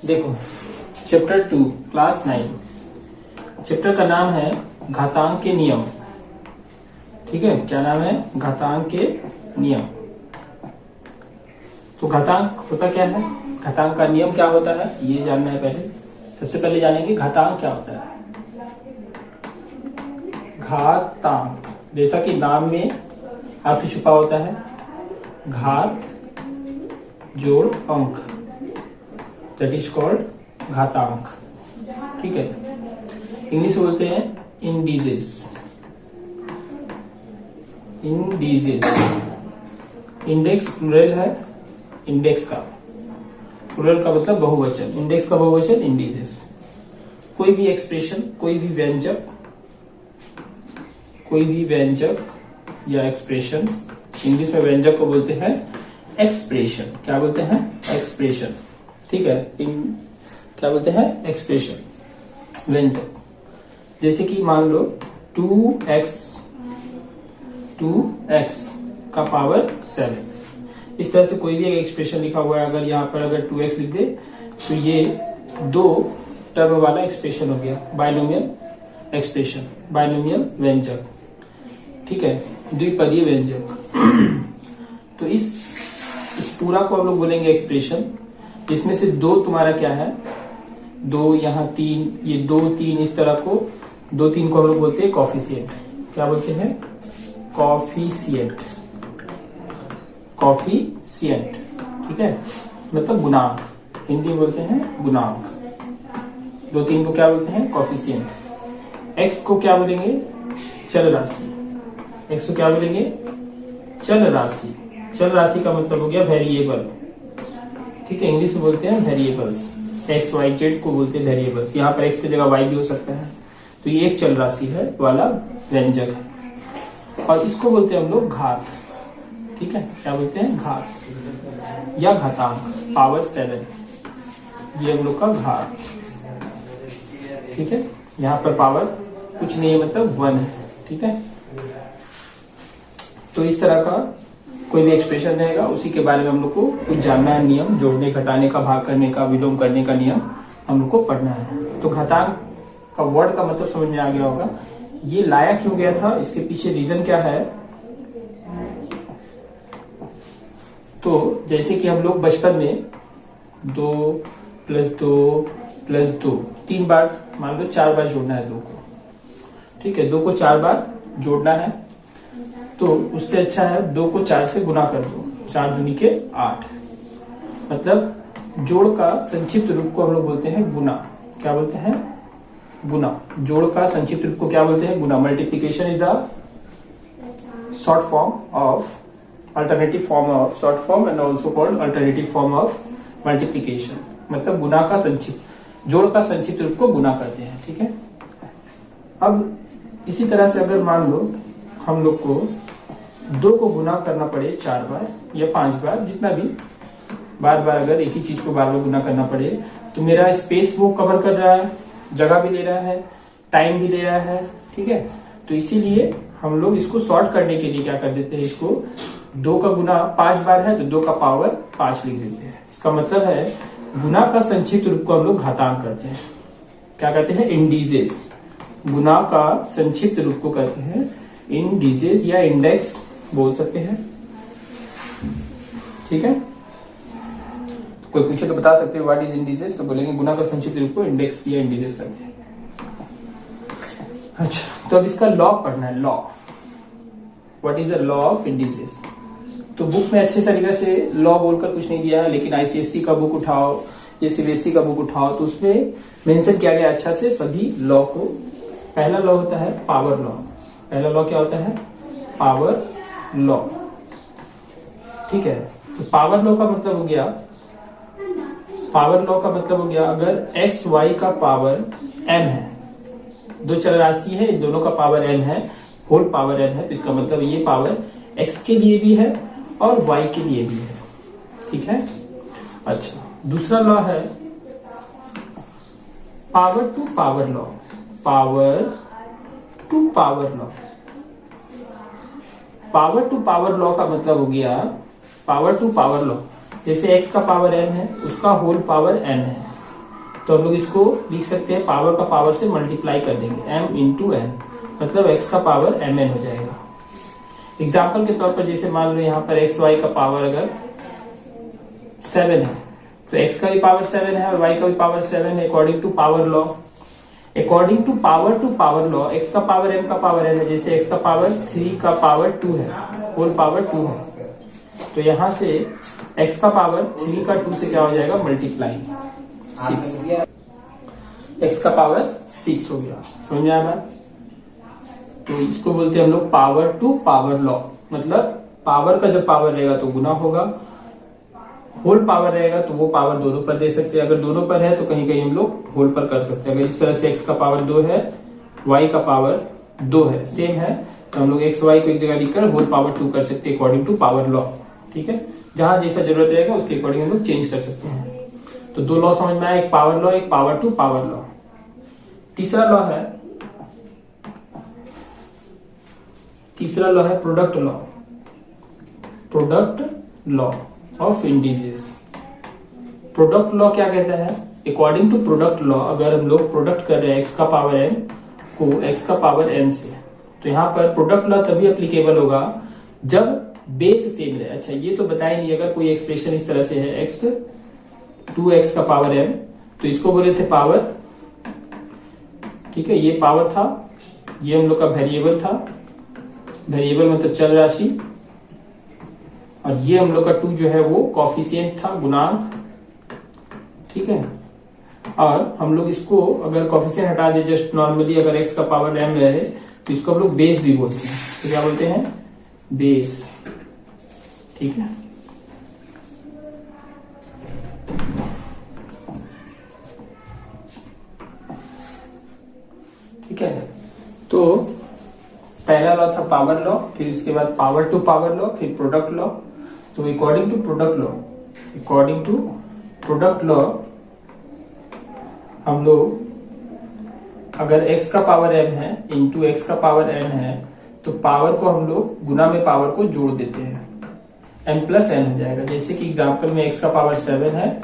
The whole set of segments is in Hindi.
देखो चैप्टर 2 क्लास 9 चैप्टर का नाम है घातांक के नियम। ठीक है, क्या नाम है? घातांक के नियम। तो घातांक होता क्या है, घातांक का नियम क्या होता है, ये जानना है। पहले सबसे पहले जानेंगे घातांक क्या होता है। घातांक जैसा कि नाम में अर्थ छुपा होता है, घात जोड़ अंक, दैट इज कॉल्ड घातांक। ठीक है, इंग्लिश बोलते हैं इंडिसेस। इंडिसेस, इंडेक्स प्लूरल है, इंडेक्स का प्लूरल का मतलब बहुवचन, इंडेक्स का बहुवचन इंडिसेस। कोई भी एक्सप्रेशन, कोई भी व्यंजक या एक्सप्रेशन, इंग्लिश में व्यंजक को बोलते हैं एक्सप्रेशन। क्या बोलते हैं? एक्सप्रेशन। ठीक है, क्या बोलते हैं? एक्सप्रेशन, व्यंजक। जैसे कि मान लो 2x का पावर 7, इस तरह से कोई भी एक एक्सप्रेशन लिखा हुआ है। अगर यहाँ पर अगर 2x लिख दे तो ये दो टर्म वाला एक्सप्रेशन हो गया, बाइनोमियल एक्सप्रेशन, बाइनोमियल व्यंजक। ठीक है, द्विपदीय व्यंजक। तो इस पूरा को हम लोग बोलेंगे एक्सप्रेशन। इसमें से दो तुम्हारा क्या है, दो यहाँ 3, ये 2 3, इस तरह को 2 3 को हम लोग बोलते हैं कॉफिशिएंट। क्या बोलते हैं? कॉफिशिएंट। कॉफिशिएंट, ठीक है, मतलब गुणांक। हिंदी में बोलते हैं गुणांक। 2 3 को क्या बोलते हैं? कॉफिशिएंट। एक्स को क्या बोलेंगे? चल राशि। एक्स को क्या बोलेंगे? चल राशि। चल राशि का मतलब हो गया वेरिएबल। ठीक है, इंग्लिश में बोलते हैं वेरिएबल्स। एक्स वाई जेड को बोलते हैं वेरिएबल्स। यहाँ पर एक्स की जगह वाई भी हो सकता है। तो ये एक चल राशि है वाला व्यंजक है, और इसको बोलते हैं हम लोग घात। ठीक है, क्या बोलते हैं? घात या घातांक, पावर 7, ये हम लोग का घात। ठीक है, यहाँ पर पावर कुछ नहीं है, मतलब 1 है। ठीक है, तो इस तरह का कोई भी एक्सप्रेशन रहेगा, उसी के बारे में हम लोग को कुछ जानना है। नियम, जोड़ने घटाने का, भाग करने का, विलोम करने का नियम हम लोग को पढ़ना है। तो घातांक का वर्ड का मतलब समझ में आ गया होगा। ये लाया क्यों गया था, इसके पीछे रीजन क्या है। तो जैसे कि हम लोग बचपन में 2 + 2 + 2 3 बार, मान लो 4 बार जोड़ना है 2 को। ठीक है, 2 को 4 बार जोड़ना है, तो उससे अच्छा है 2 को 4 से गुना कर दो। 4 दूनी के 8, मतलब जोड़ का संक्षिप्त रूप को हम लोग बोलते हैं गुना। क्या बोलते हैं? गुना। जोड़ का संक्षिप्त रूप को क्या बोलते हैं? गुना। Multiplication is the short form of, alternative form of short form and also called alternative form of multiplication. मतलब गुना का संक्षिप्त, जोड़ का संक्षिप्त रूप को गुना करते हैं। ठीक है, अब इसी तरह से अगर मान लो हम लोग को 2 को गुना करना पड़े 4 बार या 5 बार, जितना भी, बार बार अगर एक ही चीज को बार बार गुना करना पड़े, तो मेरा स्पेस वो कवर कर रहा है, जगह भी ले रहा है, टाइम भी ले रहा है। ठीक है, तो इसीलिए हम लोग इसको सॉर्ट करने के लिए क्या कर देते हैं, इसको 2 का गुना 5 बार है तो 2 का पावर 5 लिख देते हैं। इसका मतलब है गुना का संक्षिप्त रूप को हम लोग घातांक करते हैं। क्या कहते हैं? इंडिसेस। गुना का संक्षिप्त रूप को कहते हैं इंडिसेस या इंडेक्स बोल सकते हैं। ठीक है, कोई पूछे तो बता सकते हो व्हाट इज इंडिसेस, तो बोलेंगे गुना का संक्षिप्त रूप को इंडेक्स या इंडिसेस कहते हैं। अच्छा, तो अब इसका लॉ पढ़ना है। Law, what is the law of indices. तो बुक में अच्छे तरीके से लॉ बोलकर कुछ नहीं दिया है, लेकिन आईसीएससी का बुक उठाओ या सीबीएसई का बुक उठाओ तो उसमें मेंशन किया गया अच्छा से सभी लॉ को। पहला लॉ होता है पावर लॉ। पहला लॉ क्या होता है? Power law. ठीक है, तो पावर लॉ का मतलब हो गया, पावर लॉ का मतलब हो गया अगर x y का पावर m है, 2 चर राशि है, इन दोनों का पावर m है, होल पावर m है, तो इसका मतलब ये पावर x के लिए भी है और y के लिए भी है। ठीक है, अच्छा, दूसरा लॉ है power to power law. Power to power law. Power to power law का मतलब हो गया पावर टू पावर लॉ, जैसे x का पावर m है उसका होल पावर n है, तो हम लोग इसको लिख सकते हैं पावर का पावर से मल्टीप्लाई कर देंगे, m इंटू एन, मतलब x का पावर mn हो जाएगा। एग्जाम्पल के तौर पर जैसे मान लो यहाँ पर एक्स वाई का पावर अगर 7 है, तो x का भी पावर 7 है और y का भी पावर 7 है according to power law. According to power law x का पावर m का पावर n है। जैसे x का पावर 3 का पावर 2 है, होल पावर 2 है, तो यहाँ से x का पावर 3 का 2 से क्या हो जाएगा, मल्टीप्लाई 6, x का पावर 6 हो गया। समझ में आया बात? तो इसको बोलते हैं हम लोग पावर टू पावर लॉ, मतलब पावर का जब पावर रहेगा तो गुना होगा, होल पावर रहेगा तो वो पावर दोनों पर दे सकते हैं। अगर दोनों पर है तो कहीं कहीं हम लोग होल पर कर सकते हैं। अगर इस तरह से x का पावर 2 है, y का पावर 2 है, सेम है, तो हम लोग x y को एक जगह लिखकर होल पावर 2 कर सकते हैं अकॉर्डिंग टू पावर लॉ। ठीक है, जहां जैसा जरूरत रहेगा उसके अकॉर्डिंग हम लोग चेंज कर सकते हैं। तो दो लॉ समझ में आया, एक पावर लॉ, एक पावर टू पावर लॉ। तीसरा लॉ है product law, product law of indices. Product law क्या कहता है, अकॉर्डिंग टू प्रोडक्ट लॉ अगर हम लोग प्रोडक्ट कर रहे हैं x का पावर n को x का पावर n से, तो यहाँ पर प्रोडक्ट लॉ तभी एप्लीकेबल होगा जब बेस सेम रहे। अच्छा, ये तो बताया नहीं, अगर कोई एक्सप्रेशन इस तरह से है x 2x का पावर m, तो इसको बोले थे पावर, ठीक है, ये पावर था, ये हम लोग का वेरिएबल था, वेरिएबल मतलब चल राशि, और ये हम लोग का 2 जो है वो कॉफिशिएंट था, गुणांक। ठीक है, और हम लोग इसको अगर कॉफिशिएंट हटा दे, जस्ट नॉर्मली अगर x का पावर m रहे तो इसको हम लोग बेस भी बोलते हैं। तो क्या बोलते हैं, बेस। ठीक है, ठीक है, तो पहला लॉ था पावर लॉ, फिर उसके बाद पावर टू पावर लॉ, फिर प्रोडक्ट लॉ। तो अकॉर्डिंग टू प्रोडक्ट लॉ हम लोग अगर x का पावर m है इंटू x का पावर n है, तो पावर को हम लोग गुना में पावर को जोड़ देते हैं, m प्लस n हो जाएगा। जैसे कि एग्जाम्पल में x का पावर 7 है,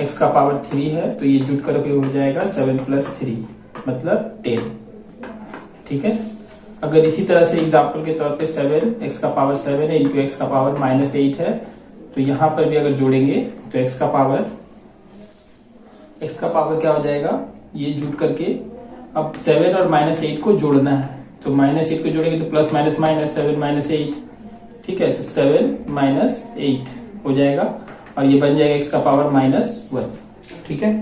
x का पावर 3 है, तो ये जुट करके हो जाएगा 7 प्लस 3 मतलब 10। ठीक है, अगर इसी तरह से एग्जाम्पल के तौर पे 7 x का पावर 7 है इंटू x का पावर -8 है, तो यहां पर भी अगर जोड़ेंगे तो x का पावर क्या हो जाएगा, ये जुट करके अब 7 और -8 को जोड़ना है, तो -8 को जोड़ेंगे तो प्लस माइनस माइनस 7 -8। ठीक है, तो 7 - 8 हो जाएगा और ये बन जाएगा x का पावर -1। ठीक है,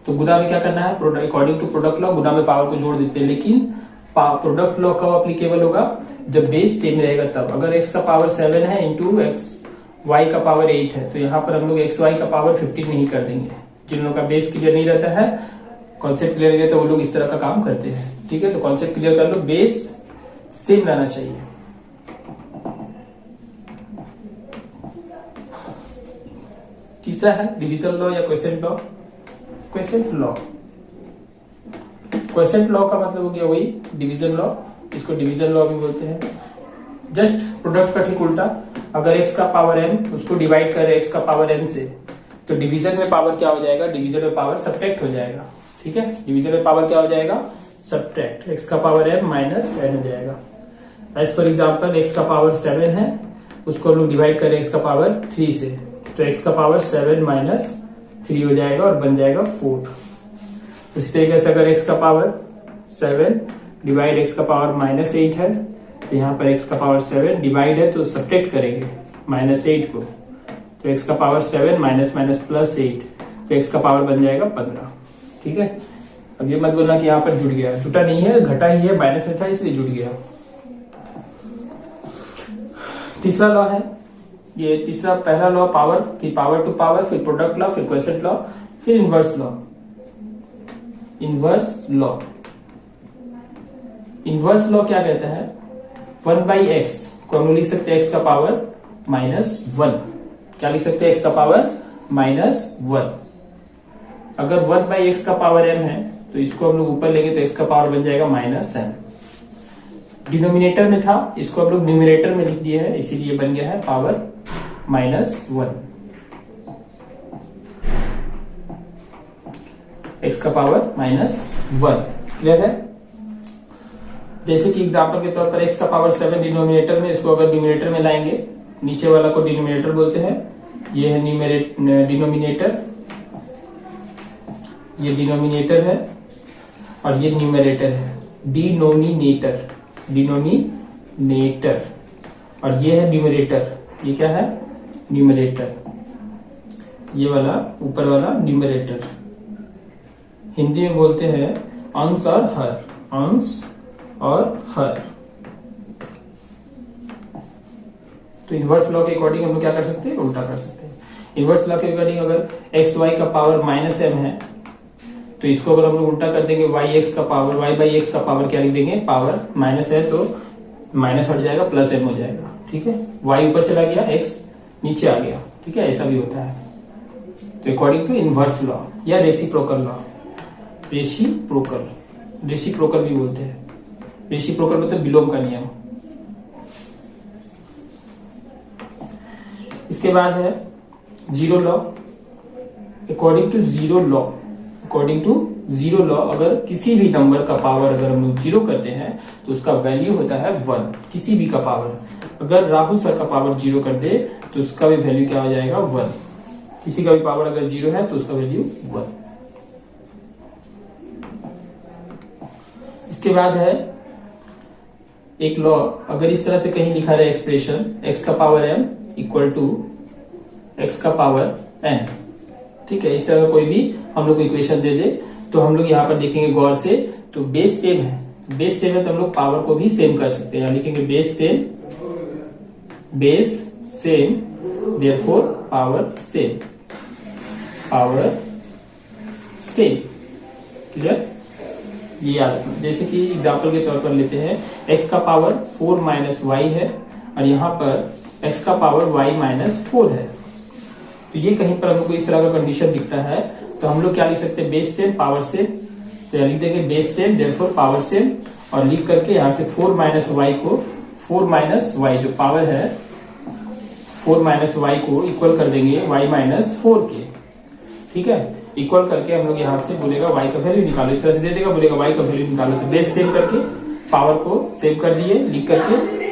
तो गुना में क्या करना है, अकॉर्डिंग टू प्रोडक्ट लॉ गुना में पावर को जोड़ देते हैं, लेकिन प्रोडक्ट लॉ कब अप्लीकेबल होगा, जब बेस सेम रहेगा तब। अगर x का पावर 7 है इंटू y का पावर 8 है, तो यहाँ पर हम लोग xy का पावर 15 नहीं कर देंगे। जिन लोगों का बेस क्लियर नहीं रहता है, कॉन्सेप्ट क्लियर नहीं रहता, वो लोग इस तरह का काम करते हैं। ठीक है, तो कॉन्सेप्ट क्लियर कर लो, बेस सेम रहना चाहिए। तीसरा है डिविजन लॉ या क्वेसेंट लॉ। क्वेसेंट लॉ का मतलब हो गया वही डिवीजन लॉ, इसको डिवीजन लॉ भी बोलते हैं। जस्ट प्रोडक्ट का ठीक उल्टा, अगर x का पावर m उसको डिवाइड करे x का पावर n से, तो डिवीजन में पावर क्या हो जाएगा, डिवीजन में पावर सब्ट्रैक्ट हो जाएगा। ठीक है, डिवीजन में पावर क्या हो जाएगा, सब्ट्रैक्ट, x का पावर m माइनस n हो जाएगा। एज फॉर एग्जाम्पल x का पावर 7 है, उसको हम लोग डिवाइड करें x का पावर 3 से, तो x का पावर 7 माइनस 3 हो जाएगा और बन जाएगा 4। उसी तरीके से अगर x का पावर 7 डिवाइड x का पावर -8 है, तो यहाँ पर x का पावर 7 डिवाइड है तो सब्ट्रैक्ट करेंगे -8 को, तो x का पावर 7 माइनस माइनस प्लस 8, तो x का पावर बन जाएगा 15। ठीक है, अब ये मत बोलना कि यहाँ पर जुड़ गया, जुटा नहीं है, घटा ही है, माइनस में था इसलिए जुड़ गया। तीसरा लॉ है ये, तीसरा पहला लॉ पावर, फिर पावर टू पावर, फिर प्रोडक्ट लॉ, फिर क्वेसेंट लॉ, फिर इनवर्स लॉ। इनवर्स लॉ क्या कहता है, 1/x को हम लिख सकते हैं x का पावर -1। क्या लिख सकते हैं, x का पावर -1। अगर 1/x का पावर m है, तो इसको हम लोग ऊपर लेंगे तो x का पावर बन जाएगा -m। डिनोमिनेटर में था, इसको हम लोग न्यूमरेटर में लिख दिए है, इसीलिए बन गया है पावर -1। x का पावर -1। क्लियर है? जैसे कि एग्जांपल के तौर पर x का पावर 7 डिनोमिनेटर में, इसको अगर न्यूमरेटर में लाएंगे, नीचे वाला को डिनोमिनेटर बोलते हैं, ये है डिनोमिनेटर, ये डिनोमिनेटर है और ये न्यूमरेटर है, डिनोमिनेटर और ये है न्यूमरेटर, ये क्या है? न्यूमरेटर, ये वाला ऊपर वाला न्यूमरेटर। हिंदी में बोलते हैं अंश और हर, अंश और हर। तो इनवर्स लॉ के अकॉर्डिंग हम लोग क्या कर सकते हैं? उल्टा कर सकते हैं। इनवर्स लॉ के अकॉर्डिंग अगर एक्स वाई का पावर -m है तो इसको अगर हम लोग उल्टा कर देंगे, वाई एक्स का पावर, वाई बाई एक्स का पावर क्या लिख देंगे? पावर माइनस है तो माइनस हट जाएगा, प्लस m हो जाएगा। ठीक है, वाई ऊपर चला गया, x नीचे आ गया। ठीक है, ऐसा भी होता है। तो अकॉर्डिंग टू इनवर्स लॉ या रेसिप्रोकल लॉ, रेसिप्रोकल भी बोलते हैं। रेसिप्रोकल मतलब विलोम का नियम। इसके बाद है zero law. According to zero law अगर किसी भी नंबर का पावर अगर हम लोग जीरो करते हैं तो उसका वैल्यू होता है 1। किसी भी का पावर, अगर राहुल सर का पावर जीरो कर दे तो उसका भी वैल्यू क्या हो जाएगा? 1। किसी का भी पावर अगर जीरो है तो उसका वैल्यू 1। इसके बाद है एक लॉ, अगर इस तरह से कहीं लिखा रहे एक्सप्रेशन x का power m equal to x का पावर n, ठीक है, इस तरह का कोई भी हम लोग इक्वेशन दे दे तो हम लोग यहाँ पर देखेंगे गौर से, तो बेस सेम है तो हम लोग पावर को भी सेम कर सकते हैं। लिखेंगे base same therefore power same. Clear? ये याद रखना। जैसे कि एग्जांपल के तौर पर लेते हैं, x का पावर 4 माइनस वाई है और यहाँ पर x का पावर y -4 है। तो ये कहीं पर हम लोग को इस तरह का कंडीशन दिखता है तो हम लोग क्या लिख सकते हैं? Base same power same. तो लिख देंगे base same therefore power same, और लिख करके यहाँ से 4 माइनस वाई को, 4 माइनस वाई जो पावर है 4 माइनस वाई को इक्वल कर देंगे y -4 के। ठीक है, इक्वल करके हम लोग यहाँ से बोलेगा y का वैल्यू निकालो, इस तरह से दे देगा, बोलेगा y का वैल्यू निकालो। तो बेस सेम करके पावर को सेव कर दिए लिख करके।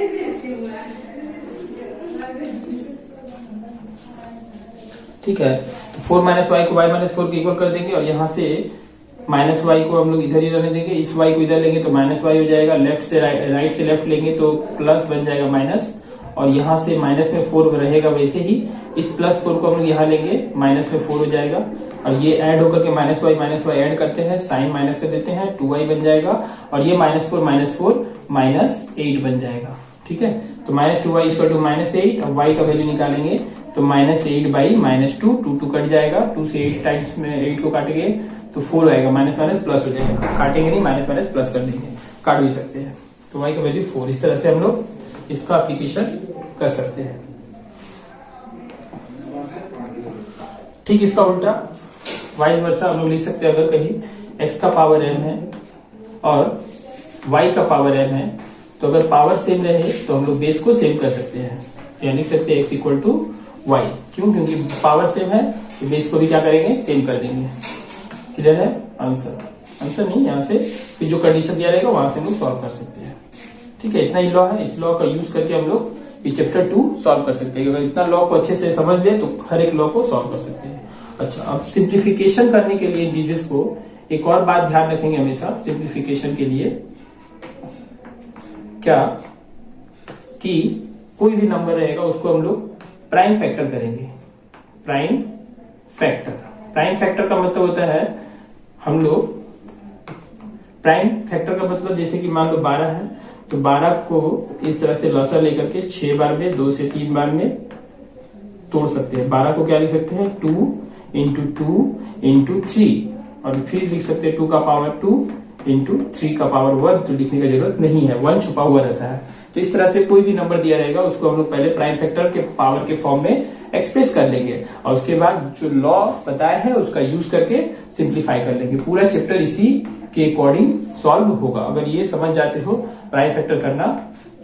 ठीक है, तो 4 माइनस वाई को y -4 के इक्वल कर देंगे और यहाँ से माइनस वाई को हम लोग इधर ही रहने देंगे, इस y को इधर लेंगे तो माइनस वाई हो जाएगा, लेफ्ट से राइट से लेफ्ट लेंगे तो प्लस बन जाएगा माइनस, और यहाँ से माइनस में 4 रहेगा, वैसे ही इस प्लस 4 को हम लोग यहाँ लेंगे, माइनस में 4 हो जाएगा, और ये ऐड होकर के माइनस वाई ऐड करते हैं, साइन माइनस कर देते हैं, 2y बन जाएगा, और ये -4 -8 बन जाएगा। ठीक है, तो -2y इक्वल टू -8 और y का वैल्यू निकालेंगे तो -8 बाई -2, 2 कट जाएगा, 2 से 8 टाइम्स में 8 को काटेंगे तो 4 आएगा, माइनस प्लस हो जाएगा, काटेंगे नहीं, माइनस प्लस कर देंगे, काट भी सकते हैं। तो y का वैल्यू 4, इस तरह से हम लोग इसका एप्लीकेशन कर सकते हैं। ठीक, इसका उल्टा वाइस वर्सा हम लोग लिख सकते हैं, अगर कहीं x का पावर m है और y का पावर m है तो अगर पावर सेम रहे तो हम लोग बेस को सेम कर सकते हैं, या लिख सकते हैं x इक्वल टू वाई। क्यों? क्योंकि पावर सेम है तो बेस को भी क्या करेंगे? सेम कर देंगे। क्लियर है? आंसर नहीं, यहाँ से फिर जो कंडीशन दिया रहेगा वहां से हम लोग सॉल्व कर सकते हैं। ठीक है, इतना ही लॉ है, इस लॉ का यूज करके हम लोग ये चैप्टर 2 सॉल्व कर सकते हैं। अगर इतना लॉ को अच्छे से समझ ले तो हर एक लॉ को सॉल्व कर सकते हैं। अच्छा, अब सिंप्लीफिकेशन करने के लिए डिजिट को एक और बात ध्यान रखेंगे हमेशा सिंप्लीफिकेशन के लिए, क्या कि कोई भी नंबर रहेगा उसको हम लोग प्राइम फैक्टर करेंगे। प्राइम फैक्टर का मतलब होता है, हम लोग प्राइम फैक्टर का मतलब जैसे कि मान लो 12 है तो 12 को इस तरह से लॉसा लेकर के 6 बार में, 2 से 3 बार में तोड़ सकते हैं। 12 को क्या लिख सकते हैं? 2 × 2 × 3, और फिर लिख सकते हैं 2 का पावर 2 × 3 का पावर 1, तो लिखने की जरूरत नहीं है, 1 छुपा हुआ रहता है। तो इस तरह से कोई भी नंबर दिया रहेगा उसको हम लोग पहले प्राइम फैक्टर के पावर के फॉर्म में एक्सप्रेस कर लेंगे, और उसके बाद जो लॉ बताया है उसका यूज करके सिंप्लीफाई कर लेंगे। पूरा चैप्टर इसी के अकॉर्डिंग सॉल्व होगा। अगर ये समझ जाते हो प्राइम फैक्टर करना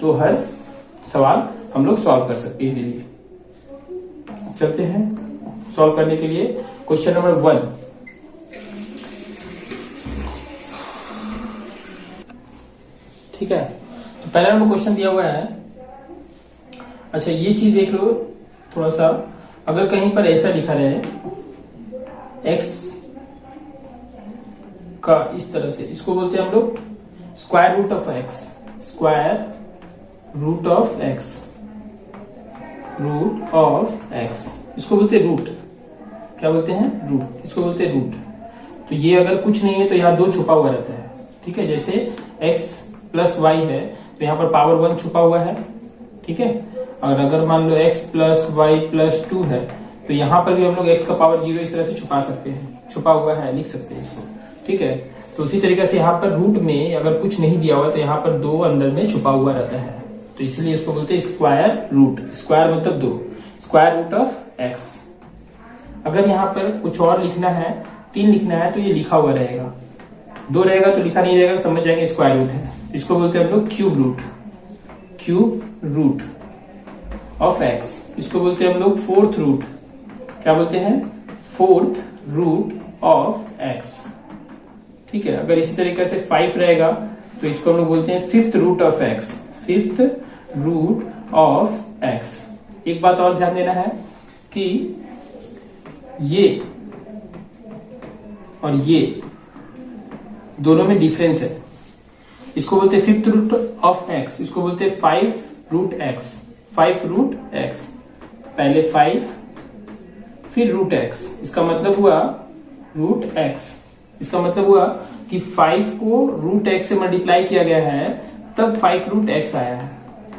तो हर सवाल हम लोग सॉल्व कर सकते हैं इजीली। चलते हैं सॉल्व करने के लिए। क्वेश्चन नंबर 1, ठीक है, तो पहला नंबर क्वेश्चन दिया हुआ है। अच्छा ये चीज देख लो थोड़ा सा, अगर कहीं पर ऐसा लिखा रहे x का इस तरह से, इसको बोलते हैं हम लोग square root of x, square root of x, root of x, इसको बोलते हैं रूट। क्या बोलते हैं? रूट। इसको बोलते हैं रूट। तो ये अगर कुछ नहीं है तो यहाँ 2 छुपा हुआ रहता है, ठीक है। जैसे x प्लस y है तो यहाँ पर पावर 1 छुपा हुआ है, ठीक है। और अगर मान लो x प्लस वाई प्लस 2 है तो यहाँ पर भी हम लोग x का पावर 0 इस तरह से छुपा सकते हैं, छुपा हुआ है लिख सकते हैं इसको, ठीक है। तो उसी तरीके से यहाँ पर रूट में अगर कुछ नहीं दिया हुआ तो यहाँ पर 2 अंदर में छुपा हुआ रहता है, तो इसलिए इसको बोलते हैं स्क्वायर रूट। स्क्वायर मतलब 2, स्क्वायर रूट ऑफ x। अगर यहाँ पर कुछ और लिखना है, 3 लिखना है तो ये लिखा हुआ रहेगा, 2 रहेगा तो लिखा नहीं रहेगा, समझ जाएंगे स्क्वायर रूट है। इसको बोलते हैं हम लोग cube root, cube root of x। इसको बोलते हैं हम लोग फोर्थ रूट। क्या बोलते हैं? फोर्थ रूट ऑफ x, ठीक है। अगर इसी तरीके से 5 रहेगा तो इसको हम लोग बोलते हैं fifth root of x, fifth root of x। एक बात और ध्यान देना है कि ये और ये दोनों में डिफरेंस है। इसको बोलते हैं फिफ्थ रूट ऑफ x, इसको बोलते हैं 5 रूट x, 5 रूट x। पहले 5 फिर रूट x, इसका मतलब हुआ रूट x। इसका मतलब हुआ कि 5 को रूट x से मल्टीप्लाई किया गया है तब 5 रूट x आया है,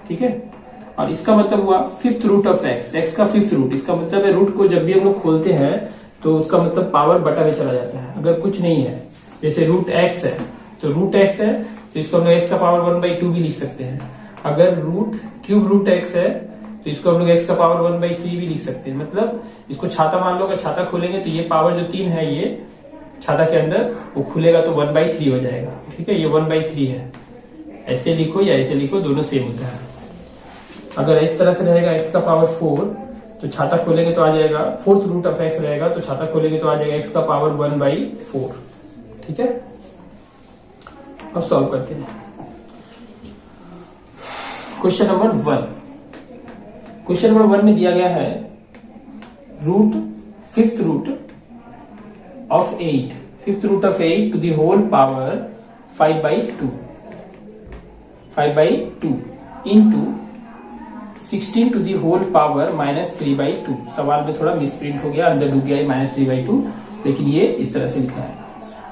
ठीक है। और इसका मतलब हुआ fifth root of x, x का फिफ्थ रूट। इसका मतलब है रूट को जब भी हम लोग खोलते हैं तो उसका मतलब पावर बटा में चला जाता है। अगर कुछ नहीं है, जैसे रूट x है तो रूट x है तो इसको हम लोग x का पावर 1/2 भी लिख सकते हैं। अगर रूट क्यूब रूट x है तो इसको हम लोग x का पावर 1/3 भी लिख सकते हैं। मतलब इसको छाता मान लो, अगर छाता खोलेंगे तो ये पावर जो 3 है ये छाता के अंदर वो खुलेगा तो 1/3 हो जाएगा, ठीक है। ये 1/3 है, ऐसे लिखो या ऐसे लिखो, दोनों सेम होता है। अगर इस तरह से रहेगा x का पावर 4 तो छाता खोलेंगे तो आ जाएगा, फोर्थ रूट ऑफ x रहेगा तो छाता खोलेंगे तो आ जाएगा x का पावर 1/4, ठीक है। अब सॉल्व करते हैं क्वेश्चन नंबर 1। क्वेश्चन नंबर 1 में दिया गया है root fifth root of 8, fifth root of 8 to the whole power 5/2, 5/2 into 16 to the whole power -3/2। सवाल में थोड़ा मिसप्रिंट हो गया, अंदर डूब गया -3/2, लेकिन ये इस तरह से लिखा है।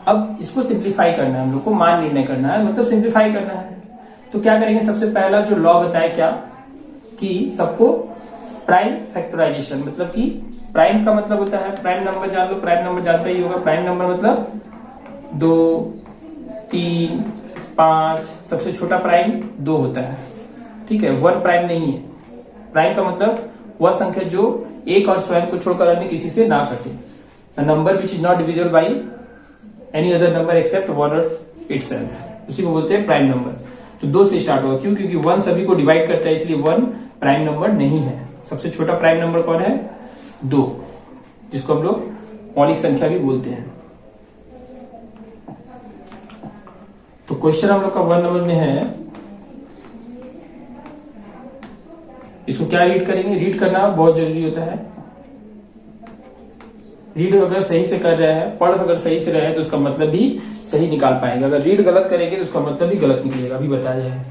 अब इसको सिंप्लीफाई करना है हम लोग को, मान निर्णय करना है, मतलब सिंप्लीफाई करना है। तो क्या करेंगे? सबसे पहला जो लॉ बताया क्या कि सबको प्राइम फैक्टराइजेशन, मतलब कि प्राइम का मतलब होता है प्राइम नंबर, जान लो प्राइम नंबर जानता ही होगा। प्राइम नंबर मतलब 2, 3, 5, सबसे छोटा प्राइम 2 होता है, ठीक है। 1 प्राइम नहीं है। प्राइम का मतलब वह संख्या जो एक और स्वयं को छोड़कर अन्य किसी से ना कटे, a number which is not divisible by any other number except 1 or itself, उसी को बोलते हैं प्राइम नंबर। तो 2 से स्टार्ट होगा, क्यों? क्योंकि 1 सभी को डिवाइड करता है, इसलिए 1 प्राइम नंबर नहीं है। सबसे छोटा प्राइम नंबर कौन है? 2, जिसको हम लोग मौलिक संख्या भी बोलते हैं। तो क्वेश्चन हम लोग का 1 नंबर में है, इसको क्या रीड करेंगे? रीड करना बहुत जरूरी होता है। रीड अगर सही से कर रहे हैं, पढ़ अगर सही से रहे हैं तो उसका मतलब भी सही निकाल पाएंगे। अगर रीड गलत करेंगे तो उसका मतलब भी गलत निकलेगा, अभी बताया जाए।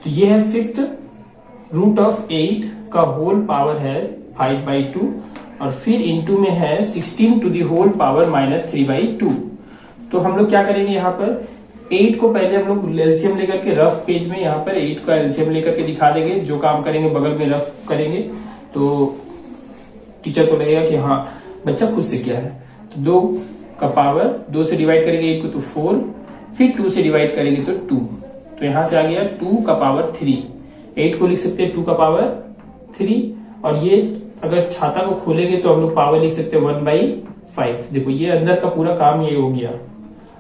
तो ये है फिफ्थ रूट ऑफ 8 का होल पावर है 5/2 और फिर इनटू में है 16 टू दी होल पावर -3/2। तो हम लोग क्या करेंगे? यहाँ पर 8 को पहले हम लोग एलसीएम लेकर के रफ पेज में यहाँ पर 8 का एलसीएम लेकर के दिखा देंगे। जो काम करेंगे बगल में रफ करेंगे तो टीचर को लगेगा कि हाँ बच्चा खुद से किया है। तो 2 का पावर 2 से डिवाइड करेंगे 8 को तो 4, फिर 2 से डिवाइड करेंगे तो 2। तो यहां से आ गया 2 का पावर 3। 8 को लिख सकते हैं 2 का पावर 3, और ये अगर छाता को खोलेंगे तो हम लोग पावर लिख सकते हैं 1/5। देखो ये अंदर का पूरा काम ये हो गया।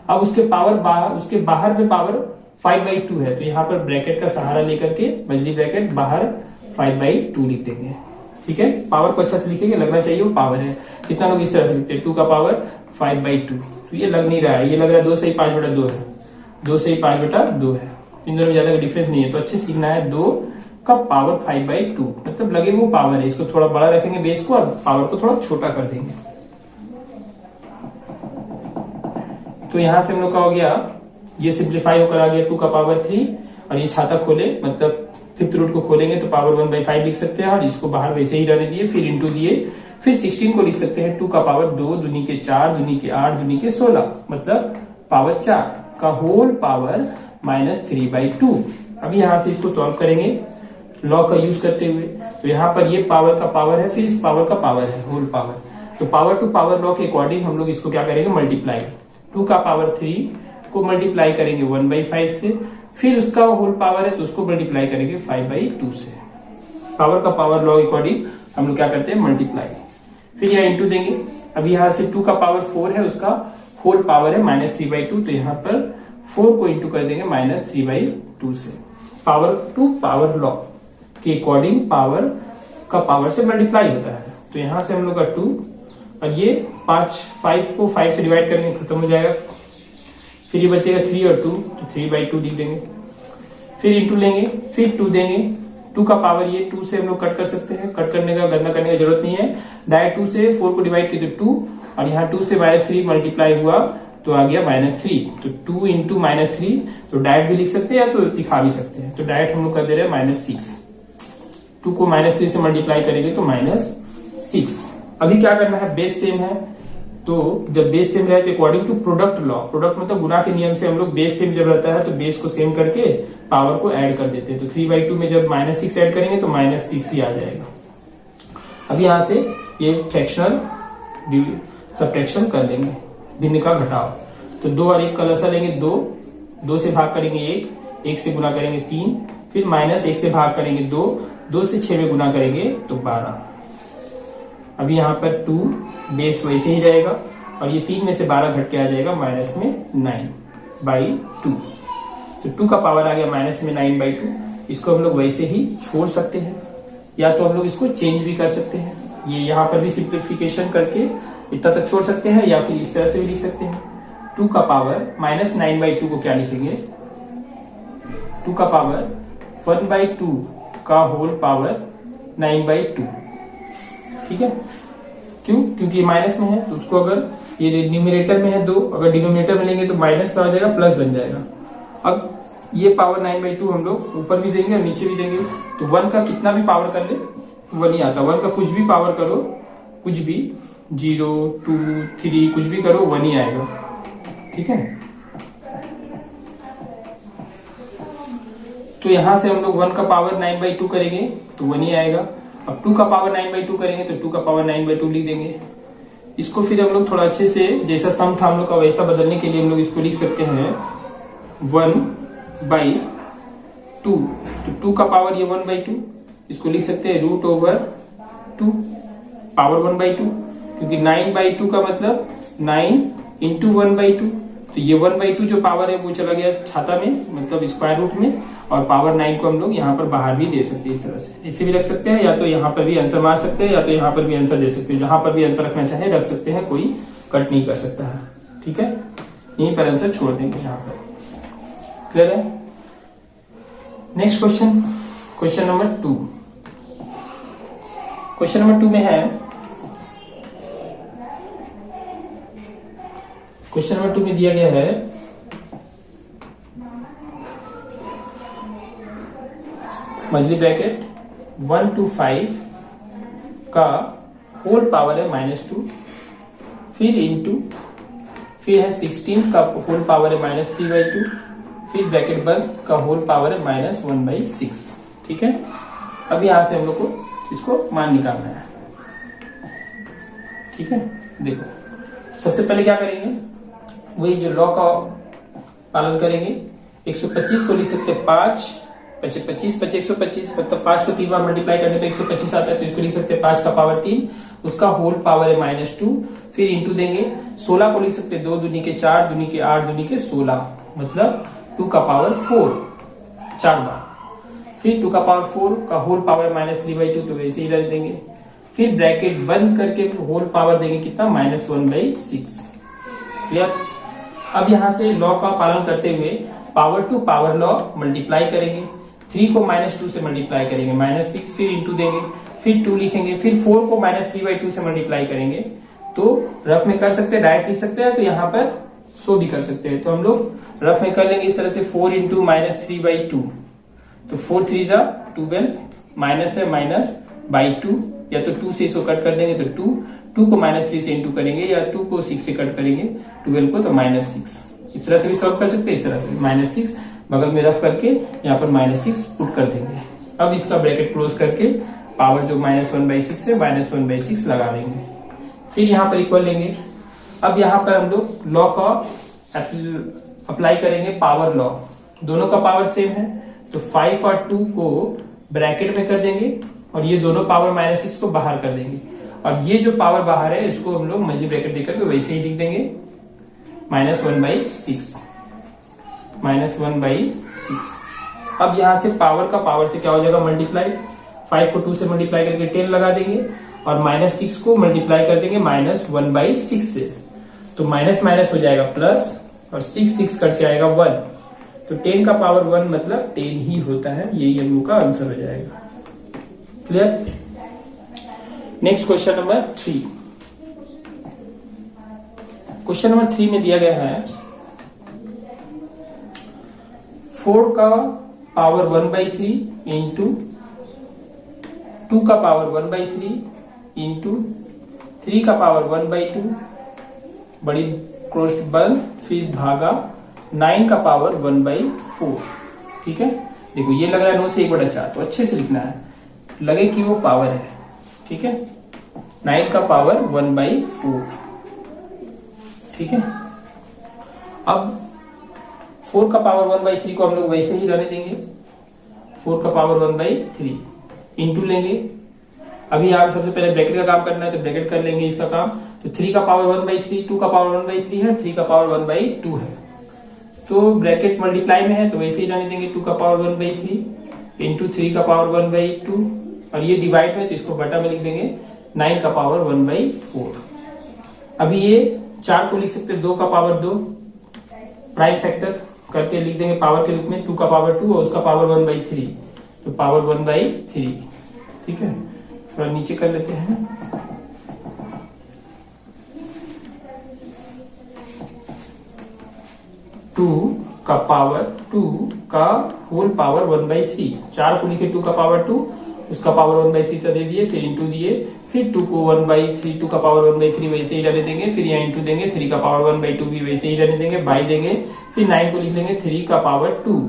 अब उसके बाहर में पावर 5/2 है, तो यहाँ पर ब्रैकेट का सहारा लेकर के मजली ब्रैकेट बाहर 5/2 लिख देंगे, ठीक है। पावर को अच्छा से लिखेंगे, लगना चाहिए वो पावर है। कितना लोग इस तरह से लिखते हैं? 2 का पावर 5/2। तो ये लग नहीं रहा है, ये लग रहा है 2 से ही 5/2 है, 2 से ही 5/2 है, इन दोनों में ज्यादा डिफरेंस नहीं है, तो अच्छे से लिखना है 2 का पावर 5/2, मतलब लगे वो पावर है, इसको थोड़ा बड़ा रखेंगे बेस को और पावर को थोड़ा छोटा कर देंगे। तो यहां से हम लोग का हो गया, ये सिंप्लीफाई होकर आ गया 2 का पावर 3, और ये छाता खोले मतलब फिफ्थ रूट को खोलेंगे तो पावर 1/5 लिख सकते हैं, और इसको बाहर वैसे ही रहने दिए, फिर इंटू दिए, फिर 16 को लिख सकते हैं 2 का पावर 2 दूनी के 4 दूनी के 8 दूनी के 16, मतलब पावर 4 का होल पावर -3/2। अभी यहां से इसको सॉल्व करेंगे लॉ का यूज करते हुए, तो यहाँ पर ये पावर का पावर है, फिर इस पावर का पावर है, होल पावर, तो पावर टू पावर लॉ के अकॉर्डिंग हम लोग इसको क्या करेंगे, मल्टीप्लाई। 2 का पावर 3 को मल्टीप्लाई करेंगे 1/5 से, फिर उसका होल पावर है तो उसको मल्टीप्लाई करेंगे 5/2 से। पावर का पावर लॉ के अकॉर्डिंग हम लोग क्या करते हैं, मल्टीप्लाई, फिर यहाँ इंटू देंगे। अभी यहाँ से 2 का पावर 4 है, उसका होल पावर है -3/2, तो यहाँ पर 4 को इंटू कर देंगे -3/2 से। पावर टू पावर लॉ के अकॉर्डिंग पावर का पावर से मल्टीप्लाई होता है, तो यहां से हम लोग का 2, और ये 5 को 5 से डिवाइड करेंगे खत्म हो जाएगा, फिर ये बचेगा 3 और 2, तो 3/2 लिख देंगे, फिर इंटू लेंगे, फिर 2 देंगे। 2 का पावर ये 2 से हम लोग कट कर सकते हैं, कट करने का गणना करने की जरूरत नहीं है, डायरेक्ट 2 से 4 को डिवाइड किए तो 2, और यहाँ 2 से -3 मल्टीप्लाई हुआ तो आ गया -3, तो 2 इंटू -3, तो डायरेक्ट भी लिख सकते हैं या तो दिखा भी सकते हैं, तो डायरेक्ट हम लोग कर दे रहे हैं -6। 2 को -3 से मल्टीप्लाई करेंगे तो -6। अभी क्या करना है, बेस सेम है, तो जब बेस सेम रहे तो according to product law, product मतलब गुणा के नियम से हम लोग बेस सेम जब रहता है तो बेस को सेम करके पावर को ऐड कर देते हैं, तो 3/2 में जब -6 ऐड करेंगे तो -6 ही आ जाएगा। अब यहाँ से ये फ्रैक्शनल सब्ट्रैक्शन कर लेंगे, भिन्न का घटाव, तो 2 और 1 का लसा लेंगे 2 से भाग करेंगे 1 से गुना करेंगे 3, फिर -1 से भाग करेंगे 2 से 6 में गुना करेंगे तो 12। अभी यहाँ पर 2 बेस वैसे ही रहेगा, और ये 3 में से 12 घट के आ जाएगा -9/2, तो 2 का पावर आ गया -9/2। इसको हम लोग वैसे ही छोड़ सकते हैं, या तो हम लोग इसको चेंज भी कर सकते हैं, ये यहाँ पर भी सिंप्लीफिकेशन करके इतना तक छोड़ सकते हैं, या फिर इस तरह से भी लिख सकते हैं। 2 का पावर -9/2 को क्या लिखेंगे, 2 का पावर 1/2 का होल पावर 9/2, ठीक है। क्यों, क्योंकि माइनस में है, तो उसको अगर ये न्यूमरेटर में है 2, अगर डिनोमिनेटर में लेंगे तो माइनस का आ जाएगा, प्लस बन जाएगा। अब ये पावर 9/2 हम लोग ऊपर भी देंगे और नीचे भी देंगे, तो 1 का कितना भी पावर कर ले 1 ही आता, 1 का कुछ भी पावर करो, कुछ भी 0, 2, 3 कुछ भी करो 1 ही आएगा, ठीक है। तो यहां से हम लोग 1 का पावर 9/2 करेंगे तो 1 ही आएगा। अब 2 का पावर 9/2 करेंगे तो 2 का पावर 9/2 लिख देंगे। इसको फिर हम लोग थोड़ा अच्छे से, जैसा सम था हम लोग का वैसा बदलने के लिए हम लोग इसको लिख सकते हैं 1/2, तो 2 का पावर ये 1/2, इसको लिख सकते हैं √2 पावर 1/2, क्योंकि 9/2 का मतलब 9 इंटू 1/2, तो ये 1/2 जो पावर है वो चला गया छाता में, मतलब स्क्वायर रूट में, और पावर 9 को हम लोग यहाँ पर बाहर भी दे सकते हैं, इस तरह से इसे भी रख सकते हैं, या तो यहाँ पर भी आंसर मार सकते हैं, या तो यहाँ पर भी आंसर दे सकते हैं, जहां पर भी आंसर रखना चाहे रख सकते हैं, कोई कट नहीं कर सकता है, ठीक है। यहीं पर आंसर छोड़ देंगे यहाँ पर, क्लियर है। Next question, question number 2। Question number 2 में है, क्वेश्चन नंबर 2 में दिया गया है मजली ब्रैकेट 1 to 5 का होल पावर है -2, फिर इंटू, फिर है 16 का होल पावर है -3/2, फिर ब्रैकेट बंद का होल पावर है -1/6, ठीक है। अब यहां से हम लोग को इसको मान निकालना है, ठीक है। देखो सबसे पहले क्या करेंगे, वही जो लॉ का पालन करेंगे। 125 को लिख सकते हैं 5, 25 125, मतलब 5 को 3 बार मल्टीप्लाई करने पे 125 आता है, तो इसको लिख सकते हैं 5 का पावर 3, उसका होल पावर है -2, फिर इंटू देंगे। 16 को लिख सकते हैं 2 दूनी के 4 दूनी के 8 दूनी के 16, मतलब 2 का पावर 4 4 बार, फिर 2 का पावर 4 का होल पावर -3/2, तो वैसे ही रख देंगे, फिर ब्रैकेट बंद करके होल पावर देंगे कितना, -1/6, क्लियर। अब यहां से लॉ का पालन करते हुए power to power law multiply करेंगे, 3 को -2 से मल्टीप्लाई करेंगे, -6 फिर इंटू देंगे, फिर 2 लिखेंगे, फिर 4 को -3/2 से मल्टीप्लाई करेंगे। तो रफ में कर सकते हैं, डायरेक्ट लिख सकते हैं, तो यहाँ पर सो भी कर सकते हैं। तो हम लोग रफ में कर लेंगे इस तरह से 4 इंटू -3/2, तो 4 3 जा 12, माइनस है -/2, या तो 2 से इसको कट कर देंगे तो 2 को -3 से इंटू करेंगे, या 2 को 6 से कट करेंगे 12 को, तो -6। इस तरह से भी सॉल्व कर सकते हैं, इस तरह से -6 बगल में रफ करके यहाँ पर -6 पुट कर देंगे। अब इसका ब्रैकेट क्लोज करके पावर जो -1/6 है -1/6 लगा देंगे, फिर यहाँ पर इक्वल लेंगे। अब यहाँ पर हम लोग लॉ का अप्लाई करेंगे, पावर लॉ, दोनों का पावर सेम है, तो 5 और 2 को ब्रैकेट में कर देंगे और ये दोनों पावर -6 को बाहर कर देंगे, और ये जो पावर बाहर है इसको हम लोग मल्टी ब्रैकेट देकर के वैसे ही लिख देंगे -1/6, -1/6। अब यहां से पावर का पावर से क्या हो जाएगा मल्टीप्लाई, 5 को 2 से मल्टीप्लाई करके 10 लगा देंगे, और -6 को मल्टीप्लाई कर देंगे -1/6 से, तो माइनस माइनस हो जाएगा प्लस, और 6 कट के आएगा 1, तो 10 का पावर 1 मतलब 10 ही होता है, यही हम लोग का आंसर हो जाएगा। Clear? Next question number 3। Question number 3 में दिया गया है 4 का पावर 1/3 इंटू 2 का पावर 1/3 इंटू 3 का पावर 1/2 बड़ी क्रोस्ट बंद, फिर भागा 9 का पावर 1/4। ठीक है, देखो ये लग रहा है 9 से 1/4, तो अच्छे से लिखना है, लगे कि वो पावर है। ठीक है, 9 का पावर 1/4। ठीक है, अब 4 का पावर 1/3 को हम लोग वैसे ही रहने देंगे, 4 का पावर 1/3 इंटू लेंगे। अभी आप सबसे पहले ब्रैकेट का काम करना है, तो ब्रैकेट कर लेंगे इसका काम, तो 3 का पावर 1/3, 2 का पावर 1/3 है, 3 का पावर 1/2 है, तो ब्रैकेट मल्टीप्लाई में है तो वैसे ही रहने देंगे, 2 का पावर 1/3 इंटू 3 का पावर 1/2, और ये डिवाइड में तो इसको बटा में लिख देंगे 9 का पावर 1/4। अभी ये 4 को लिख सकते हैं 2 का पावर 2, प्राइम फैक्टर करके लिख देंगे पावर के रूप में, 2 का पावर 2 और उसका पावर 1/3, तो पावर 1/3। ठीक है, थोड़ा नीचे कर लेते हैं, टू का पावर 2 का होल पावर 1/3, 4 को लिखे 2 का पावर 2, उसका पावर 1/3 दे दिए, फिर इंटू दिए, फिर 2 को 1/3, 2 का पावर 1/3 वैसे ही रहने देंगे, फिर यहाँ इंटू देंगे, 3 का पावर 1/2 भी वैसे ही रहने देंगे, बाई देंगे, फिर 9 को लिख लेंगे 3 का पावर 2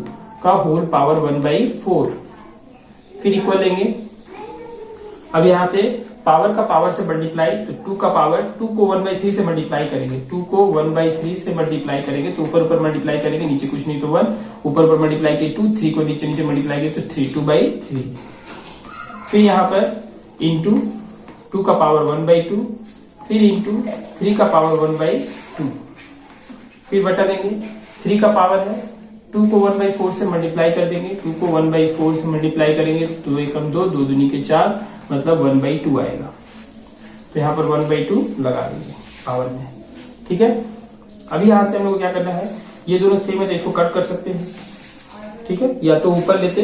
का होल पावर 1/4, फिर इक्वल लेंगे। अब यहाँ से पावर का पावर से मल्टीप्लाई, तो 2 का पावर 2 को 1/3 से मल्टीप्लाई करेंगे, 2 को 1/3 से मल्टीप्लाई करेंगे, तो ऊपर ऊपर मल्टीप्लाई करेंगे, नीचे कुछ नहीं तो 1, ऊपर ऊपर मल्टीप्लाई किए 2, 3 को नीचे नीचे मल्टीप्लाई किए तो 3, 2/3, फिर यहाँ पर इंटू 2 का पावर 1/2, फिर इंटू 3 का पावर 1/2, फिर बटा देंगे, 3 का पावर है, 2 को 1/4 से मल्टीप्लाई कर देंगे, 2 को 1/4 से मल्टीप्लाई करेंगे, 2 एकम 2, 2 दूनी के 4, मतलब 1/2 आएगा, तो यहाँ पर 1/2 लगा देंगे पावर में। ठीक है, अभी यहाँ से हम लोग क्या करना है, ये दोनों सेम है तो इसको कट कर सकते हैं। ठीक है, या तो ऊपर लेते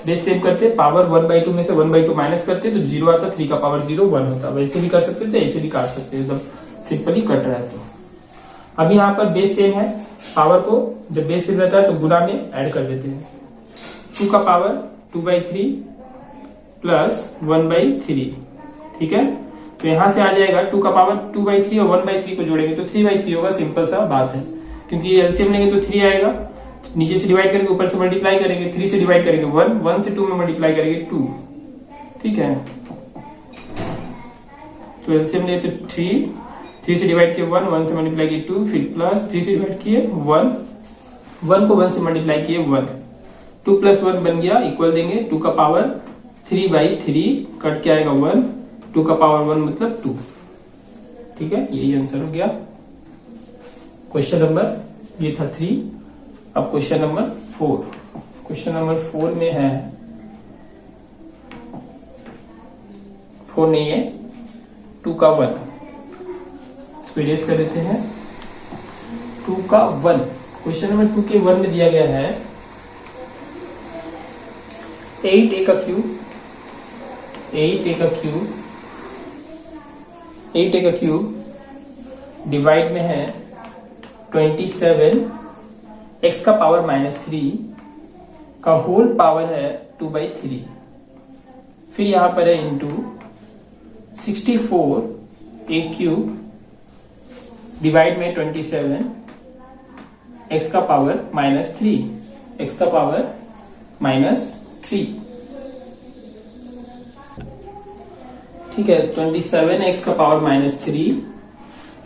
बेस सेम करते, पावर 1/2 में से 1/2 माइनस करते तो 0 आता, 3 का पावर 0 1 होता, वैसे भी कर सकते थे, ऐसे भी काट सकते थे, एकदम सिंपली कट रहा है। तो अभी यहाँ पर बेस सेम है, पावर को जब बेस सेम रहता है तो गुणा में ऐड कर देते हैं, 2 का पावर 2/3 प्लस 1/3। ठीक है, तो यहां से आ जाएगा 2 का पावर 2/3 और 1/3 को जोड़ेंगे तो 3/3 होगा, सिंपल सा बात है, क्योंकि एलसीएम लेंगे तो 3 आएगा, नीचे से डिवाइड करेंगे, ऊपर से मल्टीप्लाई करेंगे, 3 से डिवाइड करेंगे 1, 1 से 2 में मल्टीप्लाई करेंगे 2। ठीक है, तो एलसीएम ले तो 3 से डिवाइड किए 1, 1 से मल्टीप्लाई किए 2, फिर प्लस 3 से डिवाइड किए 1, 1 को 1 से मल्टीप्लाई किए 1, 2 + 1 बन गया, इक्वल देंगे 2 का पावर 3/3 कट के आएगा 1, 2 का पावर 1 मतलब 2। ठीक है, यही आंसर हो गया क्वेश्चन नंबर, ये था 3। अब क्वेश्चन नंबर 4, क्वेश्चन नंबर 4 में है, 4 नहीं है, 2 का 1, स्पीडेस कर देते हैं, 2 का 1 क्वेश्चन नंबर 2 के 1 में दिया गया है 8a का क्यूब डिवाइड में है 27 x का पावर -3 का होल पावर है 2/3, फिर यहां पर है इंटू 64a क्यूब डिवाइड में 27 x का पावर -3 ठीक है। 27 x का पावर -3,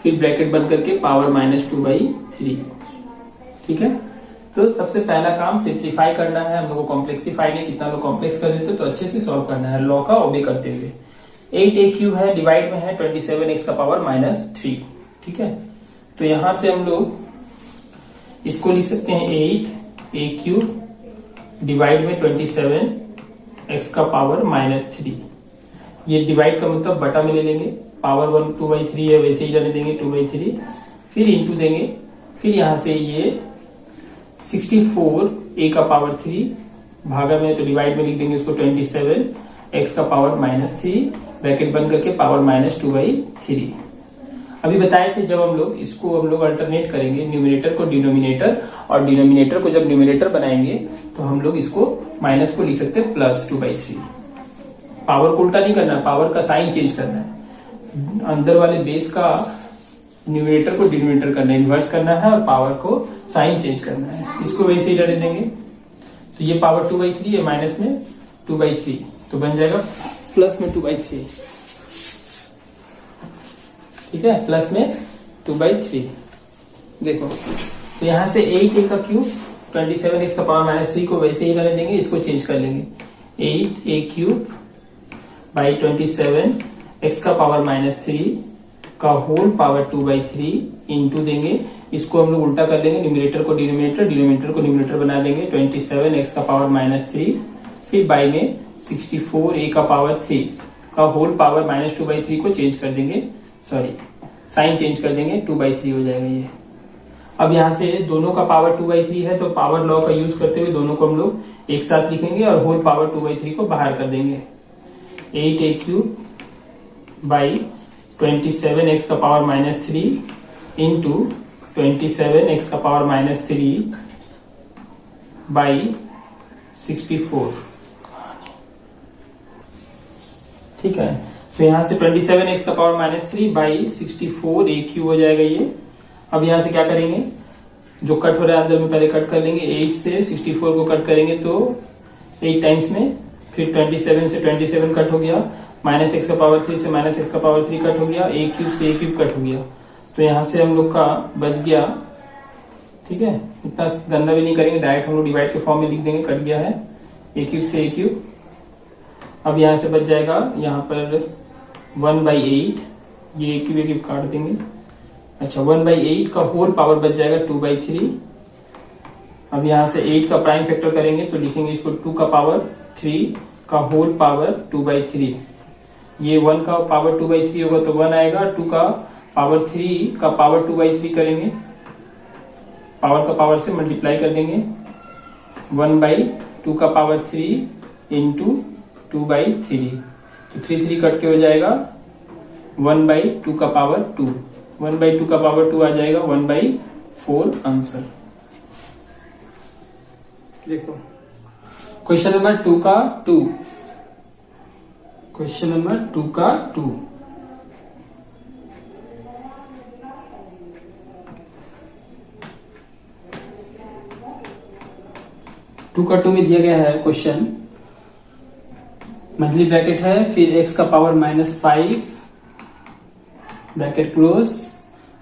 फिर ब्रैकेट बंद करके पावर -2/3। ठीक है, तो सबसे पहला काम सिंप्लीफाई करना है हम लोग को, कॉम्प्लेक्सीफाई नहीं, कितना लोग कॉम्प्लेक्स कर देते तो अच्छे से सॉल्व करना है, लॉ का ओबे करते हुए। 8a क्यूब है, डिवाइड में है 27 x का पावर -3। ठीक है, तो यहां से हम लोग इसको लिख सकते हैं 8a क्यूब डिवाइड में 27 x का पावर -3। ये डिवाइड का मतलब बटा में ले लेंगे, पावर 2/3 है वैसे ही रहने देंगे 2/3, फिर इंटू देंगे, फिर यहां से ये 64a का पावर 3 भागा में तो डिवाइड में लिख देंगे उसको 27 x का पावर -3 ब्रैकेट बंद करके पावर -2/3। अभी बताए थे जब हम लोग अल्टरनेट करेंगे न्यूमरेटर को डिनोमिनेटर, और डिनोमिनेटर को जब न्यूमरेटर बनाएंगे तो हम लोग इसको माइनस को लिख सकते हैं +2/3। पावर को उल्टा नहीं करना, पावर का साइन चेंज करना है, अंदर वाले बेस का न्यूमरेटर को डिनोमिनेटर करना है, इन्वर्स करना है, और पावर को साइन चेंज करना है। इसको वैसे ही रहने देंगे, तो ये पावर 2/3 है, माइनस में 2/3, तो बन जाएगा प्लस में 2/3। ठीक है, प्लस में 2/3। देखो, तो यहां से 8a का क्यूब 27 x का पावर -3 को वैसे ही रहने देंगे, इसको चेंज कर लेंगे 8a क्यूब बाई 27 x का पावर -3 का होल पावर 2/3 इंटू देंगे, इसको हम लोग उल्टा कर लेंगे, न्यूमरेटर को डिनोमिनेटर, डिनोमिनेटर को न्यूमरेटर बना देंगे 27 x का पावर -3, फिर बाई में 64a का पावर 3 का होल पावर -2/3 को चेंज कर देंगे, सॉरी साइन चेंज कर देंगे, 2/3 हो जाएगा ये। अब यहाँ से दोनों का पावर 2/3 है, तो पावर लॉ का यूज करते हुए दोनों को हम लोग एक साथ लिखेंगे और होल पावर 2/3 को बाहर कर देंगे। 8a क्यूब बाई 27 x का पावर -3 इंटू 27 x का पावर -3 बाई 64। ठीक है, तो यहां से 27 x का पावर -3 बाई 64 a क्यूब हो जाएगा ये। अब यहां से क्या करेंगे, जो कट हो रहा है अंदर में पहले कट कर लेंगे, 8 से 64 को कट करेंगे तो 8 टाइम्स में, फिर 27 से 27 कट हो गया, -x का पावर 3 से -x का पावर 3 कट हो गया, a क्यूब से a क्यूब कट हो गया, तो यहां से हम लोग का बच गया। ठीक है, इतना गंदा भी नहीं करेंगे, डायरेक्ट हम लोग डिवाइड के फॉर्म में लिख देंगे, कट गया है a क्यूब से a क्यूब। अब यहां से बच जाएगा यहाँ पर 1/8, ये a क्यूब काट देंगे, अच्छा 1/8 का होल पावर बच जाएगा 2/3। अब यहां से 8 का प्राइम फैक्टर करेंगे तो लिखेंगे इसको 2 का पावर 3 का होल पावर 2/3। ये 1 का पावर 2/3 होगा तो 1 आएगा, 2 का पावर 3 का पावर 2/3 करेंगे, पावर का पावर से मल्टीप्लाई कर देंगे, 1/2 का पावर 3 इंटू 2/3, तो 3 कट के हो जाएगा 1/2 का पावर 2, 1/2 का पावर 2 आ जाएगा 1/4 आंसर। देखो क्वेश्चन नंबर 2 का 2, क्वेश्चन नंबर 2 का 2, में दिया गया है क्वेश्चन, मंथली ब्रैकेट है, फिर x का पावर -5 ब्रैकेट क्लोज,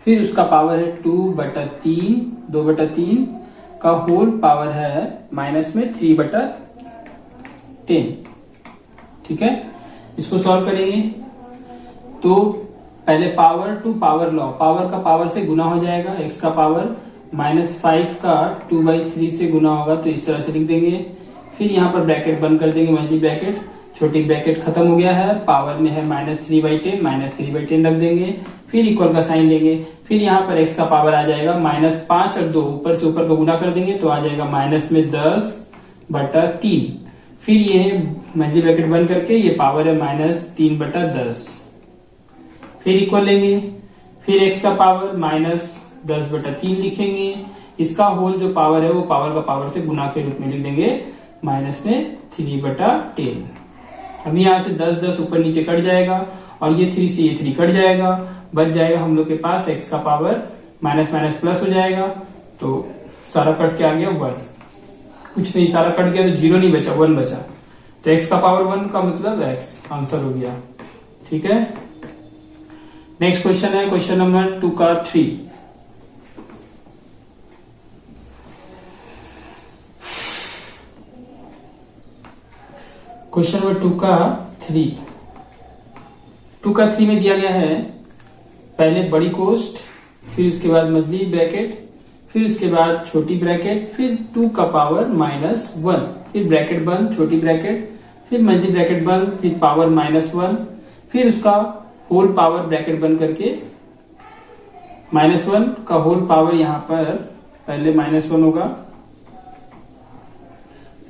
फिर उसका पावर है 2/3 का होल पावर है माइनस में 3/10। ठीक है, इसको सॉल्व करेंगे तो पहले power to power law, power का पावर से गुना हो जाएगा, x का पावर -5 का 2/3 से गुना होगा, तो इस तरह से लिख देंगे, फिर यहाँ पर ब्रैकेट बंद कर देंगे, मंथली ब्रैकेट, छोटी ब्रैकेट खत्म हो गया है, पावर में है -3/10 रख देंगे, फिर इक्वल का साइन लेंगे, फिर यहाँ पर x का पावर आ जाएगा -5 और 2 ऊपर से ऊपर को गुना कर देंगे तो आ जाएगा माइनस में 10/3। फिर ये मंझली ब्रैकेट बंद करके ये पावर है -3/10। फिर इक्वल लेंगे, फिर x का पावर -10/3 लिखेंगे, इसका होल जो पावर है वो पावर का पावर से गुना के रूप में लिख देंगे -3/10। अब यहाँ से 10 ऊपर नीचे कट जाएगा और ये 3 से ये 3 कट जाएगा, बच जाएगा हम लोग के पास x का पावर माइनस माइनस प्लस हो जाएगा, तो सारा कट के आ गया 1, कुछ नहीं सारा कट गया तो 0 नहीं बचा 1 बचा, तो x का पावर 1 का मतलब x आंसर हो गया। ठीक है, नेक्स्ट क्वेश्चन है क्वेश्चन नंबर 2 का 3। क्वेश्चन नंबर 2 का 3 में दिया गया है पहले बड़ी कोष्ठ, फिर उसके बाद मझली ब्रैकेट, फिर उसके बाद छोटी ब्रैकेट, फिर 2 का पावर -1, फिर ब्रैकेट बंद, छोटी ब्रैकेट, फिर मझली ब्रैकेट बंद, फिर पावर -1, फिर उसका होल पावर ब्रैकेट बंद करके -1 का होल पावर यहाँ पर पहले -1 होगा,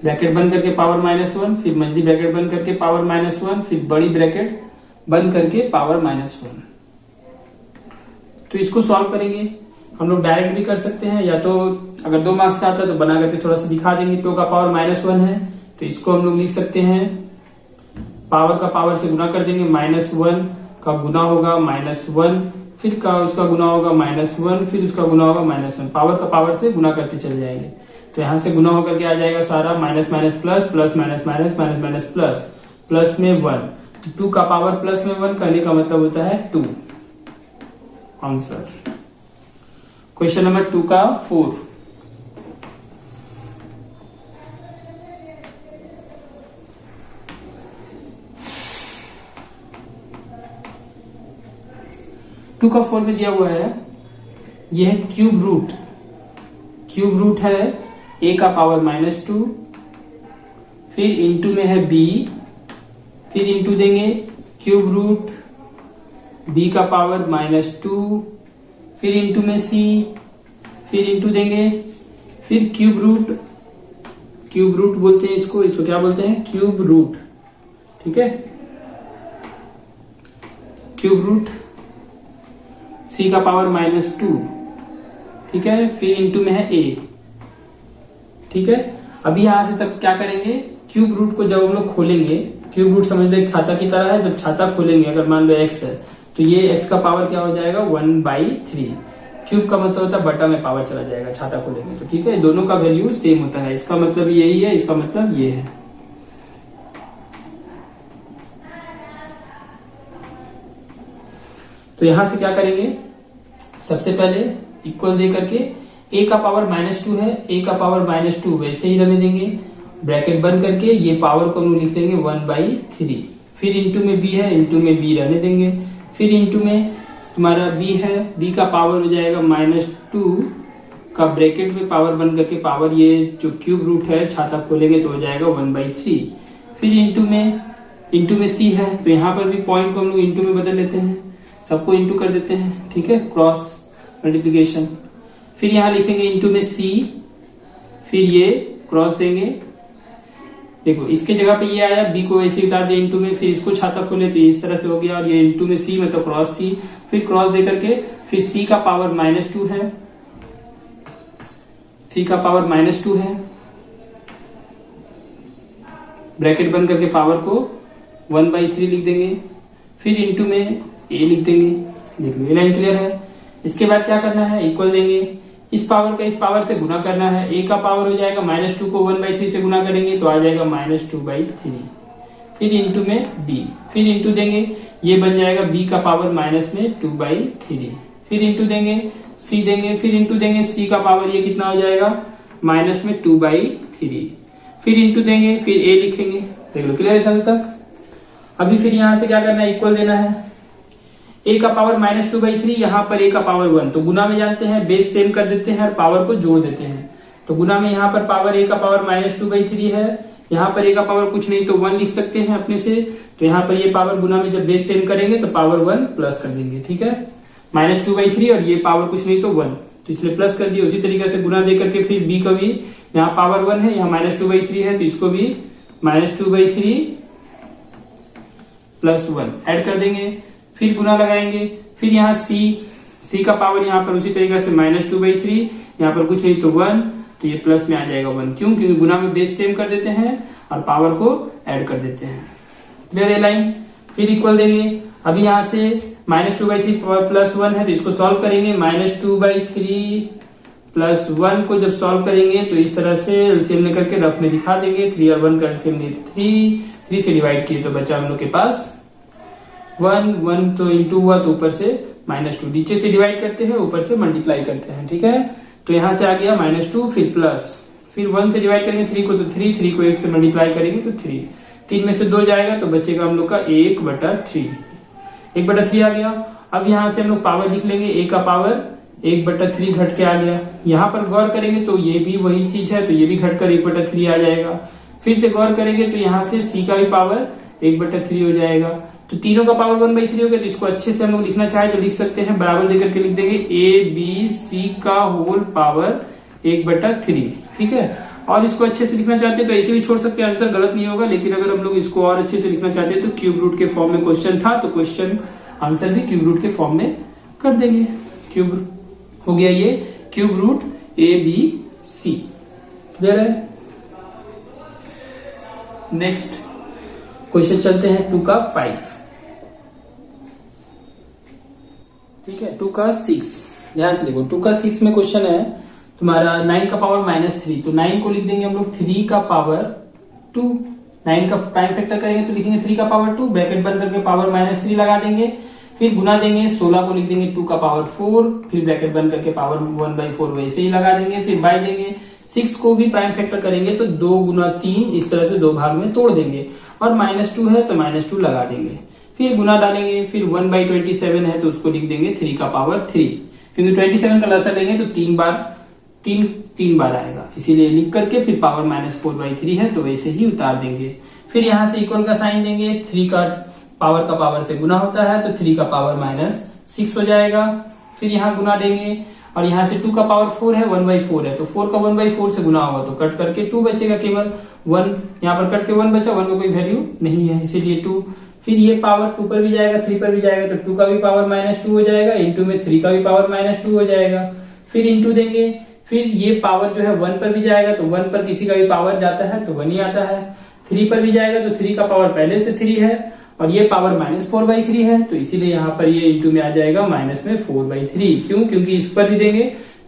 ब्रैकेट बंद करके पावर -1, फिर मझली ब्रैकेट बंद करके पावर -1, फिर बड़ी ब्रैकेट बंद करके पावर -1। तो इसको सॉल्व करेंगे, हम लोग डायरेक्ट भी कर सकते हैं, या तो अगर 2 मार्क्स का आता है तो बना करके थोड़ा सा दिखा देंगे। 2 का पावर -1 है तो इसको हम लोग लिख सकते हैं, पावर का पावर से गुना कर देंगे, -1 का गुना होगा -1, फिर का उसका गुना होगा -1, फिर उसका गुना होगा -1, पावर का पावर से गुना करते चले जाएंगे। तो यहां से गुना होकर के आ जाएगा सारा minus minus plus, plus minus minus, minus minus plus, plus में 1। 2 का पावर प्लस में 1 करने का मतलब होता है 2 आंसर। क्वेश्चन नंबर 2 का 4। टू का 4 में दिया हुआ है, यह है क्यूब रूट। क्यूब रूट है a का पावर -2, फिर इंटू में है b, फिर इंटू देंगे क्यूब रूट b का पावर -2, फिर इंटू में c, फिर इंटू देंगे, फिर क्यूब रूट बोलते हैं इसको क्या बोलते हैं, क्यूब रूट। ठीक है, क्यूब रूट c का पावर -2, ठीक है, फिर इंटू में है a। ठीक है, अभी यहां से सब क्या करेंगे, क्यूब रूट को जब हम लोग खोलेंगे, क्यूब रूट समझ लो एक छाता की तरह है, जब छाता खोलेंगे अगर मान लो x है तो ये x का पावर क्या हो जाएगा 1/3। क्यूब का मतलब होता है बटा में पावर चला जाएगा छाता खोलेंगे तो। ठीक है, दोनों का वैल्यू सेम होता है, इसका मतलब यही है, इसका मतलब ये है। तो यहां से क्या करेंगे, सबसे पहले इक्वल दे करके a का पावर -2 है, a का पावर -2 वैसे ही रहने देंगे, ब्रैकेट बंद करके ये पावर को हम लिख देंगे 1/3, फिर इंटू में b है, इंटू में b रहने देंगे, फिर इंटू में तुम्हारा b है, b का पावर हो जाएगा -2 का ब्रैकेट में पावर बंद करके पावर ये जो क्यूब रूट है छाता खोलेंगे तो हो जाएगा 1/3, फिर इंटू में c है, तो यहाँ पर भी पॉइंट को हम लोग इंटू में बदल लेते हैं, सबको इंटू कर देते हैं। ठीक है, क्रॉस मल्टीप्लिकेशन, फिर यहां लिखेंगे इंटू में c, फिर ये क्रॉस देंगे, देखो इसके जगह पे ये आया, b को वैसे उतार दिया इंटू में, फिर इसको छाता खोले तो इस तरह से हो गया, और ये इंटू में c मतलब क्रॉस c, फिर क्रॉस दे करके फिर c का पावर -2 है, c का पावर -2 है, ब्रैकेट बंद करके पावर को 1/3 लिख देंगे, फिर इंटू में a लिख देंगे। देख लो ये लाइन क्लियर है। इसके बाद क्या करना है, इक्वल देंगे, इस पावर का इस पावर से गुना करना है, a का पावर हो जाएगा -2 को 1/3 से गुना करेंगे तो आ जाएगा -2/3, फिर इंटू में b, फिर इंटू देंगे, ये बन जाएगा b का पावर -2/3, फिर इंटू देंगे c देंगे, फिर इंटू देंगे c का पावर ये कितना हो जाएगा -2/3, फिर इंटू देंगे, फिर a लिखेंगे। देख लो क्लियर है तक। अभी फिर यहां से क्या करना है, इक्वल देना है, a का पावर -2/3, यहाँ पर a का पावर 1, तो गुना में जानते हैं बेस सेम कर देते हैं और पावर को जोड़ देते हैं, तो गुना में यहाँ पर पावर a का पावर -2/3 है, यहाँ पर a का पावर कुछ नहीं तो 1 लिख सकते हैं अपने से, तो यहाँ पर ये पावर गुना में जब बेस सेम करेंगे तो पावर 1 प्लस कर देंगे। ठीक है, -2/3 और ये पावर कुछ नहीं तो 1, तो इसलिए प्लस कर दिया। उसी तरीके से गुना दे करके फिर b का भी यहाँ पावर 1 है, यहाँ -2/3 है, तो इसको भी -2/3 + 1 ऐड कर देंगे, फिर गुना लगाएंगे। फिर यहाँ c का पावर यहाँ पर उसी तरीके से -2/3, यहाँ पर कुछ नहीं तो 1, तो ये प्लस में आ जाएगा 1। क्यों? क्योंकि गुना में बेस सेम कर देते हैं और पावर को ऐड कर देते हैं। क्लियर है लाइन? फिर इक्वल देंगे। अभी यहाँ से -2/3 + 1 है, तो इसको सॉल्व करेंगे। -2/3 + 1 को जब सॉल्व करेंगे तो इस तरह से एलसीएम लेकर के रफ में दिखा देंगे। 3 और 1 का एलसीएम 3 से डिवाइड किए तो बचा हम लोग के पास 1 तो इंटू हुआ, तो ऊपर से -2 नीचे से डिवाइड करते हैं, ऊपर से मल्टीप्लाई करते हैं। ठीक है, तो यहाँ से आ गया -2, फिर प्लस, फिर 1 से डिवाइड करेंगे 3 को, तो 3 को 1 से मल्टीप्लाई करेंगे तो 3 में से 2 जाएगा, तो बचेगा हम लोग का 1/3। 1/3 आ गया। अब यहाँ से हम लोग पावर लिख लेंगे, a का पावर 1/3 घट के आ गया। यहाँ पर गौर करेंगे तो ये भी वही चीज है, तो ये भी घटकर 1/3 आ जाएगा। फिर से गौर करेंगे तो यहाँ से c का भी पावर 1/3 हो जाएगा। तो तीनों का पावर 1/3 हो गया, तो इसको अच्छे से हम लोग लिखना चाहे तो लिख सकते हैं, बराबर देकर के लिख देंगे a/b/c का होल पावर 1/3। ठीक है, और इसको अच्छे से लिखना चाहते हैं तो ऐसे भी छोड़ सकते हैं, आंसर गलत नहीं होगा। लेकिन अगर हम लोग इसको और अच्छे से लिखना चाहते हैं तो क्यूब रूट के फॉर्म में क्वेश्चन था, तो क्वेश्चन आंसर भी क्यूब रूट के फॉर्म में कर देंगे। क्यूब हो गया ये क्यूब रूट a/b/c। क्लियर है? नेक्स्ट क्वेश्चन चलते हैं 2 का 5। ठीक है, 2 का 6। ध्यान से देखो, 2 का 6 में क्वेश्चन है तुम्हारा 9 का पावर -3, तो 9 को लिख देंगे हम लोग 3 का पावर 2। 9 का प्राइम फैक्टर करेंगे तो लिखेंगे 3 का पावर 2, ब्रैकेट बंद करके पावर -3 लगा देंगे। फिर गुना देंगे, 16 को लिख देंगे 2 का पावर 4, फिर ब्रैकेट बंद करके पावर 1/4 वैसे ही लगा देंगे। फिर बाय देंगे, 6 को भी प्राइम फैक्टर करेंगे तो 2 × 3 इस तरह से 2 भाग में तोड़ देंगे, और -2 है तो -2 लगा देंगे। फिर गुना डालेंगे, फिर 1/27 है तो उसको लिख देंगे 3 का पावर 3, क्योंकि 27 का लसा लेंगे तो 3 बार आएगा, इसीलिए लिख करके फिर पावर -4/3 है तो वैसे ही उतार देंगे। फिर यहाँ से इक्वल का साइन देंगे, 3 का पावर से गुना होता है तो 3 का पावर -6 हो जाएगा। फिर यहाँ गुना देंगे, और यहाँ से 2 का पावर 4 है, 1/4 है, तो 4 का 1/4 से गुना होगा तो कट करके 2 बचेगा, केवल 1 यहाँ पर कट के 1 बचा, 1 का कोई वैल्यू नहीं है इसीलिए 2। फिर ये पावर 2 पर भी जाएगा, 3 पर भी जाएगा, तो 2 का भी पावर -2 हो जाएगा, इंटू में 3 का भी पावर -2 हो जाएगा। फिर इंटू देंगे, फिर ये पावर जो है 1 पर भी जाएगा, तो 1 पर किसी का भी पावर जाता है तो 1 ही आता है। 3 पर भी जाएगा तो 3 का पावर पहले से 3 है, और ये पावर -4/3 है, तो इसीलिए यहाँ पर ये इंटू में आ जाएगा -4/3। क्यों? क्योंकि इस पर भी देंगे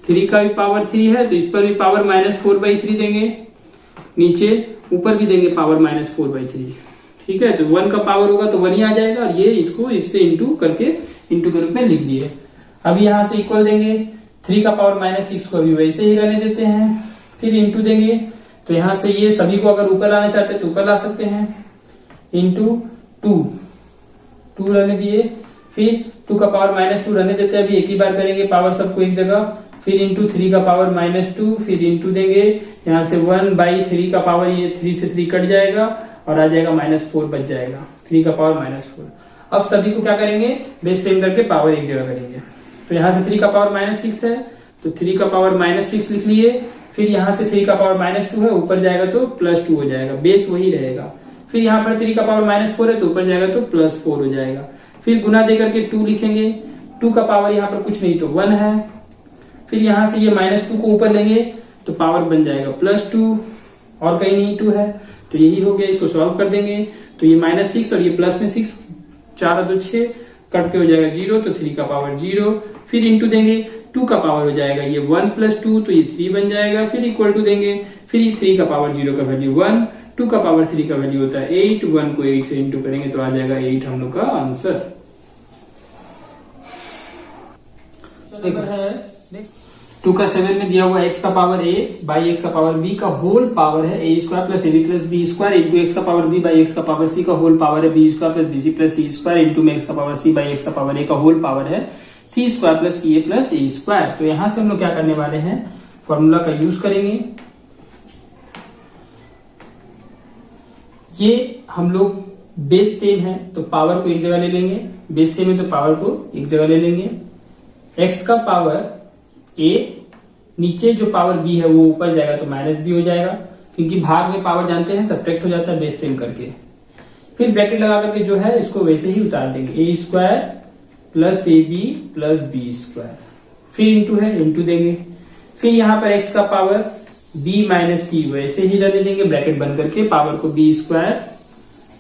3 का भी पावर 3 है, तो इस पर भी पावर -4/3 देंगे, नीचे ऊपर भी देंगे पावर -4/3। ठीक है, तो 1 का पावर होगा तो 1 ही आ जाएगा, और ये इसको इससे इंटू करके इंटू के रूप में लिख दिए। अब यहाँ से इक्वल देंगे, 3 का पावर -6 को अभी वैसे ही रहने देते हैं। फिर इंटू देंगे, तो यहाँ से ये सभी को अगर ऊपर लाना चाहते हैं तो ऊपर ला सकते हैं, इंटू 2 रहने दिए। फिर 2 का पावर -2 रहने देते हैं, अभी एक ही बार करेंगे पावर सबको एक जगह। फिर इंटू 3 का पावर -2, फिर इंटू देंगे, यहाँ से 1/3 का पावर, ये 3 से 3 कट जाएगा और आ जाएगा -4 बच जाएगा, 3 का पावर -4। अब सभी को क्या करेंगे, बेस सेम करके पावर एक जगह करेंगे। तो यहाँ से 3 का पावर -6 है, तो 3 का पावर -6 लिख लिए। फिर यहाँ से 3 का पावर -2 है, ऊपर जाएगा तो +2 हो जाएगा, बेस वही रहेगा। फिर यहाँ पर 3 का पावर -4 है, तो ऊपर जाएगा तो +4 हो जाएगा। फिर गुना दे करके 2 लिखेंगे, 2 का पावर यहाँ पर कुछ नहीं तो 1 है। फिर यहाँ से ये -2 को ऊपर लेंगे तो पावर बन जाएगा +2, और कहीं नहीं 2 है, तो यही हो गया। इसको सॉल्व कर देंगे तो ये -6 और ये प्लस में 6, 4 और 2 6 कट के हो जाएगा 0, तो 3 का पावर 0। फिर इंटू देंगे, 2 का पावर हो जाएगा ये 1 + 2, तो ये 3 बन जाएगा। फिर इक्वल टू देंगे, फिर 3 का पावर 0 का वैल्यू 1, 2 का पावर 3 का वैल्यू होता है 8, 1 को 8 से इंटू करेंगे तो आ जाएगा 8 हम लोग का आंसर। 2 का 7 में दिया हुआ x का पावर a बाई x का पावर b का होल पावर है a² + ab + b² into x का पावर b बाई x का पावर c का होल पावर है b² + bc + c² इंटू में x का पावर c बाई x का पावर a का होल पावर है c² + ca + a²। तो यहां से हम लोग क्या करने वाले हैं, फॉर्मूला का यूज करेंगे। ये हम लोग बेस सेम है तो पावर को एक जगह ले लेंगे, बेस सेम है तो पावर को एक जगह ले लेंगे। x का पावर a, नीचे जो पावर b है वो ऊपर जाएगा तो माइनस b हो जाएगा, क्योंकि भाग में पावर जानते हैं सब्ट्रैक्ट हो जाता है बेस सेम करके। फिर ब्रैकेट लगा करके जो है इसको वैसे ही उतार देंगे, a square plus A B plus B square, फिर इंटू है इंटू देंगे। फिर यहाँ पर x का पावर b माइनस सी वैसे ही रहने देंगे, ब्रैकेट बंद करके पावर को b square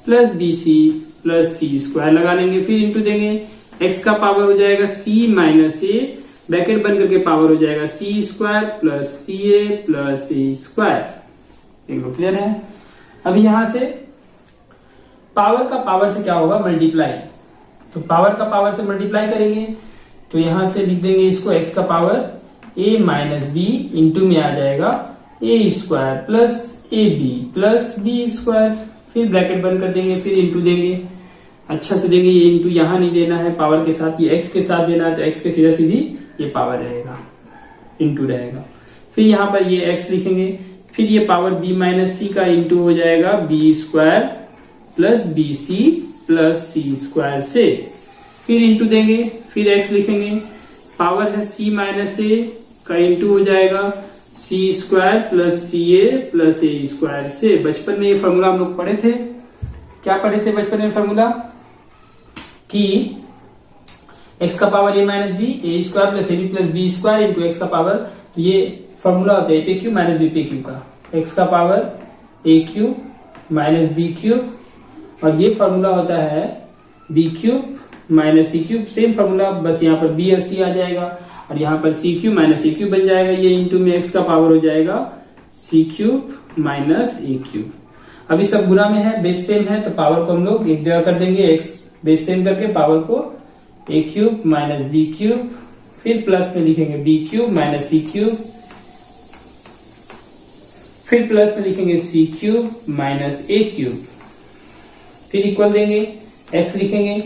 plus b c plus c square लगा लेंगे, फिर इंटू देंगे। x का पावर हो जाएगा c माइनस ए, ब्रैकेट बंद करके पावर हो जाएगा c स्क्वायर प्लस सी ए प्लस ए स्क्वायर। क्लियर है। अभी यहां से पावर का पावर से क्या होगा, मल्टीप्लाई, तो पावर का पावर से मल्टीप्लाई करेंगे तो यहां से लिख देंगे इसको x का power a minus B into में आ जाएगा a square plus A B plus B square, फिर ब्रैकेट बंद कर देंगे, फिर इंटू देंगे, अच्छा से देंगे, ये इंटू यहां नहीं देना है पावर के साथ, ये x के साथ देना है, तो x के सीधा सीधी ये पावर रहेगा, इंटू रहेगा। फिर यहाँ पर ये x लिखेंगे, फिर ये पावर b माइनस सी का इंटू हो जाएगा b square plus b c plus c square से, फिर इंटू देंगे, फिर x लिखेंगे, पावर है c माइनस ए का इंटू हो जाएगा c स्क्वायर प्लस सी ए प्लस ए स्क्वायर से। बचपन में ये फॉर्मूला हम लोग पढ़े थे, क्या पढ़े थे बचपन में फॉर्मूला, कि x का power a minus B, A square plus A B plus B square into X का पावर, तो ये फॉर्मूला होता है ए पे क्यूब माइनस बी पे क्यूब का, x का power A cube minus B cube, और ये फॉर्मूला होता है B cube minus C cube, same formula, बस यहाँ पर बी और सी आ जाएगा और यहाँ पर सी क्यूब माइनस सी क्यूब बन जाएगा, ये इंटू में x का पावर हो जाएगा सी क्यूब माइनस ए क्यूब। अभी सब गुना में है, बेस सेम है, तो पावर को हम लोग एक जगह कर देंगे, x बेस सेम करके पावर को ए क्यूब माइनस बी क्यूब, फिर प्लस में लिखेंगे B cube minus C cube, फिर प्लस में लिखेंगे सी क्यूब माइनस ए क्यूब, फिर इक्वल देंगे, x लिखेंगे,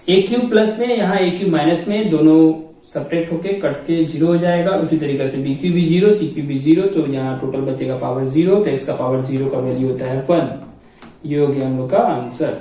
ए क्यूब प्लस में, यहाँ ए क्यूब माइनस में, दोनों सब्ट्रैक्ट होके कट के जीरो हो जाएगा। उसी तरीके से बी क्यूब भी जीरो, सी क्यूब भी जीरो, तो यहाँ टोटल बचेगा पावर जीरो, तो x का पावर जीरो का वैल्यू होता है 1। ये हो गया हम लोग का आंसर।